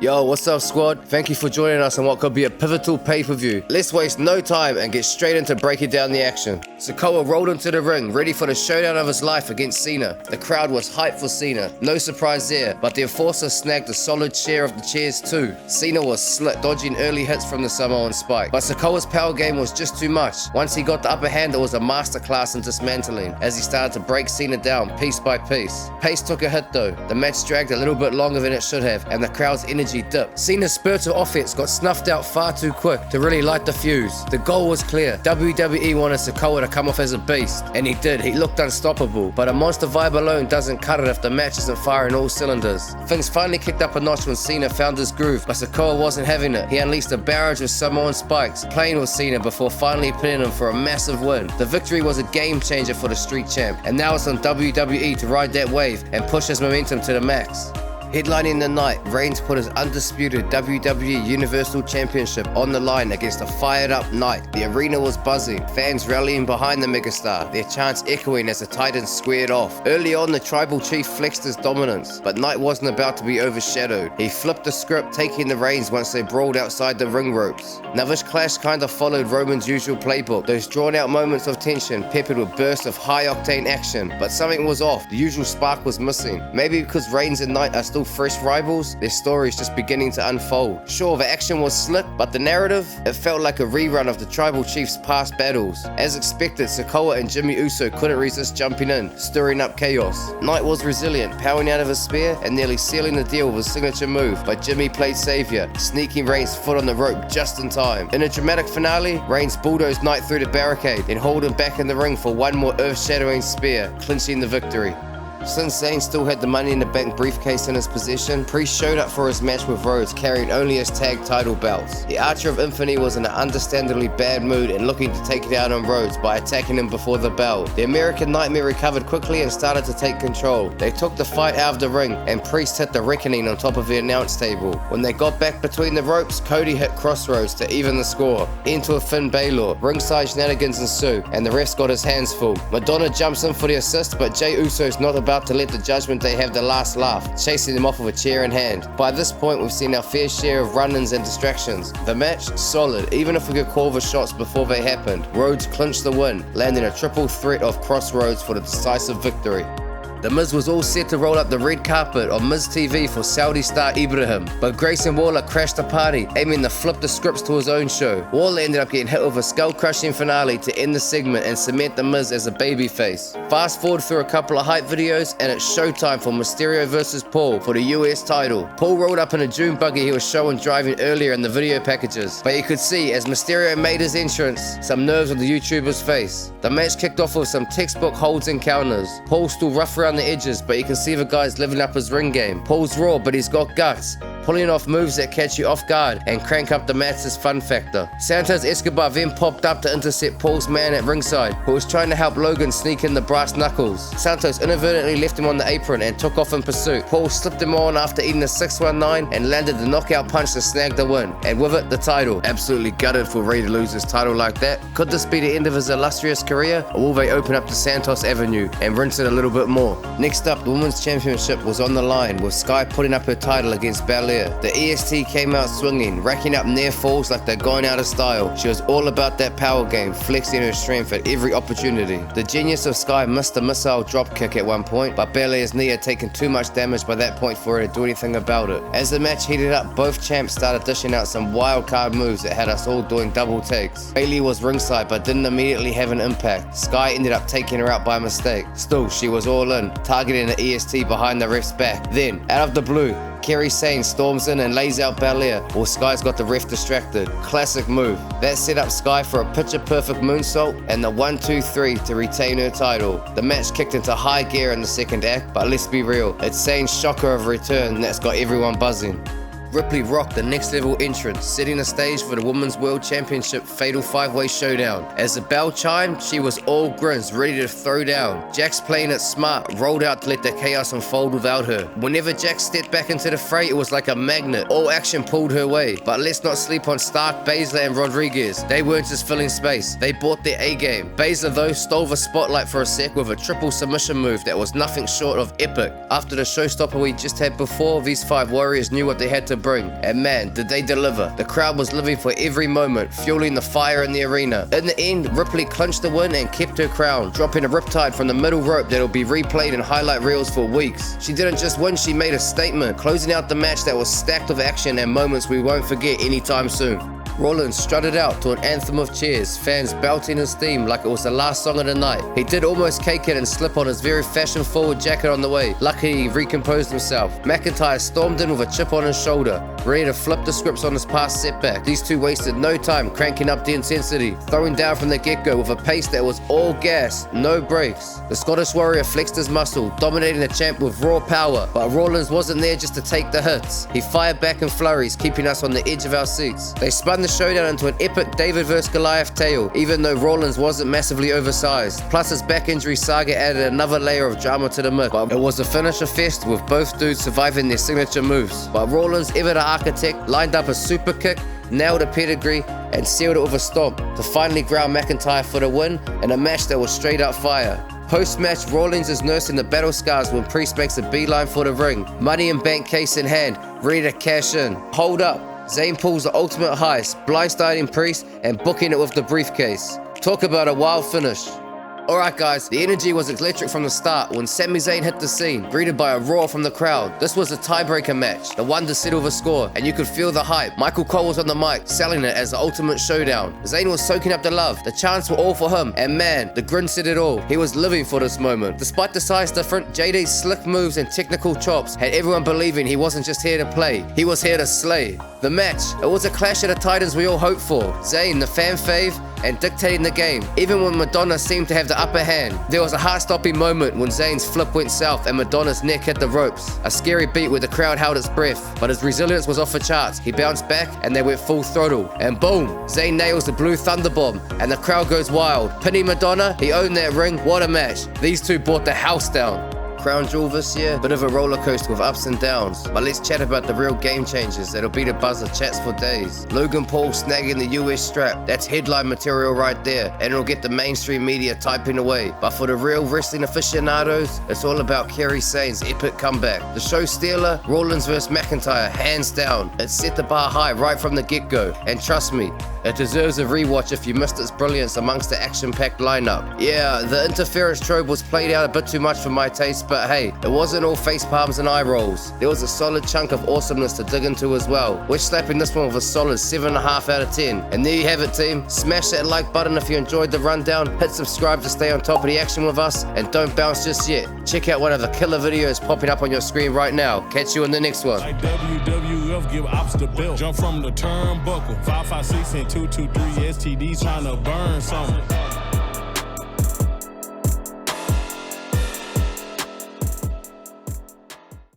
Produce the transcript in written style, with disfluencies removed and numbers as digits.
Yo, what's up squad? Thank you for joining us on what could be a pivotal pay-per-view. Let's waste no time and get straight into breaking down the action. Sikoa rolled into the ring, ready for the showdown of his life against Cena. The crowd was hyped for Cena, no surprise there, but the enforcer snagged a solid share of the chairs too. Cena was slick, dodging early hits from the Samoan spike, but Sikoa's power game was just too much. Once he got the upper hand, it was a masterclass in dismantling, as he started to break Cena down piece by piece. Pace took a hit though, the match dragged a little bit longer than it should have, and the crowd's energy dipped. Cena's spurt of offense got snuffed out far too quick to really light the fuse. The goal was clear. WWE wanted Sikoa to come off as a beast, and he did. He looked unstoppable, but a monster vibe alone doesn't cut it if the match isn't firing all cylinders. Things finally kicked up a notch when Cena found his groove, but Sikoa wasn't having it. He unleashed a barrage of Samoan spikes, playing with Cena before finally pinning him for a massive win. The victory was a game changer for the street champ, and now it's on WWE to ride that wave and push his momentum to the max. Headlining the night, Reigns put his undisputed WWE Universal Championship on the line against a fired-up Knight. The arena was buzzing, fans rallying behind the megastar, their chants echoing as the Titans squared off. Early on, the Tribal Chief flexed his dominance, but Knight wasn't about to be overshadowed. He flipped the script, taking the reins once they brawled outside the ring ropes. Now this clash kinda followed Roman's usual playbook, those drawn-out moments of tension peppered with bursts of high-octane action, but something was off. The usual spark was missing. Maybe because Reigns and Knight are still fresh rivals, their story is just beginning to unfold. Sure, the action was slick, but the narrative, it felt like a rerun of the Tribal Chief's past battles. As expected, Sikoa and Jimmy Uso couldn't resist jumping in, stirring up chaos. Knight was resilient, powering out of his spear and nearly sealing the deal with his signature move, but Jimmy played savior, sneaking Reigns' foot on the rope just in time. In a dramatic finale, Reigns bulldozed Knight through the barricade, then hauled him back in the ring for one more earth-shattering spear, clinching the victory. Since Zayn still had the Money in the Bank briefcase in his possession, Priest showed up for his match with Rhodes, carrying only his tag title belts. The Archer of Infamy was in an understandably bad mood and looking to take it out on Rhodes by attacking him before the bell. The American Nightmare recovered quickly and started to take control. They took the fight out of the ring, and Priest hit the Reckoning on top of the announce table. When they got back between the ropes, Cody hit Crossroads to even the score. Into a Finn Baszler, ringside shenanigans ensue, and the ref's got his hands full. McDonagh jumps in for the assist, but Jey Uso's not about to let the Judgment Day have the last laugh, chasing them off with a chair in hand. By this point, we've seen our fair share of run-ins and distractions. The match, solid, even if we could call the shots before they happened. Rhodes clinched the win, landing a triple threat of Crossroads for the decisive victory. The Miz was all set to roll up the red carpet on Miz TV for Saudi star Ibrahim, but Grayson Waller crashed the party, aiming to flip the scripts to his own show. Waller ended up getting hit with a skull-crushing finale to end the segment and cement the Miz as a babyface. Fast forward through a couple of hype videos, and it's showtime for Mysterio vs. Paul for the US title. Paul rolled up in a June buggy he was shown driving earlier in the video packages, but you could see as Mysterio made his entrance, some nerves on the YouTuber's face. The match kicked off with some textbook holds and counters. Paul still rough around the edges, but you can see the guy's living up his ring game. Paul's raw, but he's got guts, pulling off moves that catch you off guard and crank up the match's fun factor. Santos Escobar then popped up to intercept Paul's man at ringside, who was trying to help Logan sneak in the brass knuckles. Santos inadvertently left him on the apron and took off in pursuit. Paul slipped him on after eating a 619 and landed the knockout punch to snag the win, and with it, the title. Absolutely gutted for Ray to lose his title like that. Could this be the end of his illustrious career, or will they open up to Santos Avenue and rinse it a little bit more? Next up, the Women's Championship was on the line, with Sky putting up her title against Belair. The EST came out swinging, racking up near falls like they're going out of style. She was all about that power game, flexing her strength at every opportunity. The genius of Sky missed a missile drop kick at one point, but Belair's knee had taken too much damage by that point for her to do anything about it. As the match heated up, both champs started dishing out some wild card moves that had us all doing double takes. Bayley was ringside but didn't immediately have an impact. Sky ended up taking her out by mistake. Still, she was all in, targeting the EST behind the ref's back. Then, out of the blue, Kerry Sane storms in and lays out Belair, while Sky's got the ref distracted. Classic move. That set up Sky for a picture-perfect moonsault and the 1-2-3 to retain her title. The match kicked into high gear in the second act, but let's be real, it's Sane's shocker of return that's got everyone buzzing. Ripley rocked the next level entrance, setting the stage for the Women's World Championship Fatal 5-Way Showdown. As the bell chimed, she was all grins, ready to throw down. Jax, playing it smart, rolled out to let the chaos unfold without her. Whenever Jax stepped back into the fray, it was like a magnet. All action pulled her way. But let's not sleep on Stark, Baszler and Rodriguez. They weren't just filling space, they bought their A-game. Baszler though stole the spotlight for a sec with a triple submission move that was nothing short of epic. After the showstopper we just had before, these 5 warriors knew what they had to bring, and man, did they deliver. The crowd was living for every moment, fueling the fire in the arena. In the end, Ripley clinched the win and kept her crown, dropping a riptide from the middle rope that'll be replayed in highlight reels for weeks. She didn't just win, she made a statement, closing out the match that was stacked with action and moments we won't forget anytime soon. Rollins strutted out to an anthem of cheers, fans belting his theme like it was the last song of the night. He did almost cake it and slip on his very fashion-forward jacket on the way. Lucky he recomposed himself. McIntyre stormed in with a chip on his shoulder, ready to flip the scripts on his past setback. These two wasted no time cranking up the intensity, throwing down from the get-go with a pace that was all gas, no brakes. The Scottish Warrior flexed his muscle, dominating the champ with raw power, but Rollins wasn't there just to take the hits. He fired back in flurries, keeping us on the edge of our seats. They spun the showdown into an epic David vs Goliath tale, even though Rollins wasn't massively oversized. Plus his back injury saga added another layer of drama to the mix. But it was a finisher fest with both dudes surviving their signature moves. But Rollins, ever the architect, lined up a super kick, nailed a pedigree, and sealed it with a stomp to finally ground McIntyre for the win in a match that was straight up fire. Post-match, Rollins is nursing the battle scars when Priest makes a beeline for the ring, money in bank case in hand, ready to cash in. Hold up. Zayn pulls the ultimate heist, blindsiding Priest and booking it with the briefcase. Talk about a wild finish. Alright guys, the energy was electric from the start when Sami Zayn hit the scene, greeted by a roar from the crowd. This was a tiebreaker match, the one to settle the score, and you could feel the hype. Michael Cole was on the mic, selling it as the ultimate showdown. Zayn was soaking up the love, the chants were all for him, and man, the grin said it all. He was living for this moment. Despite the size difference, JD's slick moves and technical chops had everyone believing he wasn't just here to play, he was here to slay. The match, it was a clash of the titans we all hoped for. Zayn, the fan fave, and dictating the game. Even when McDonagh seemed to have the upper hand, there was a heart-stopping moment when Zayn's flip went south and McDonagh's neck hit the ropes. A scary beat where the crowd held its breath, but his resilience was off the charts. He bounced back and they went full throttle. And boom, Zayn nails the blue thunderbomb and the crowd goes wild. Pinning McDonagh, he owned that ring. What a match. These two brought the house down. Crown jewel this year, bit of a roller coaster with ups and downs, but let's chat about the real game changers that'll be the buzz of chats for days. Logan Paul snagging the US strap, that's headline material right there, and it'll get the mainstream media typing away. But for the real wrestling aficionados, it's all about Kairi Sane's epic comeback. The show stealer, Rollins vs McIntyre, hands down. It set the bar high right from the get-go, and trust me, it deserves a rewatch if you missed its brilliance amongst the action-packed lineup. Yeah, the interference trope was played out a bit too much for my taste, but hey, it wasn't all face palms and eye rolls. There was a solid chunk of awesomeness to dig into as well. We're slapping this one with a solid 7.5 out of 10. And there you have it, team. Smash that like button if you enjoyed the rundown, hit subscribe to stay on top of the action with us, and don't bounce just yet. Check out one of the killer videos popping up on your screen right now. Catch you in the next one. Like WWF give ops the belt. Jump from the turnbuckle. 556 and 223 STDs trying to burn something.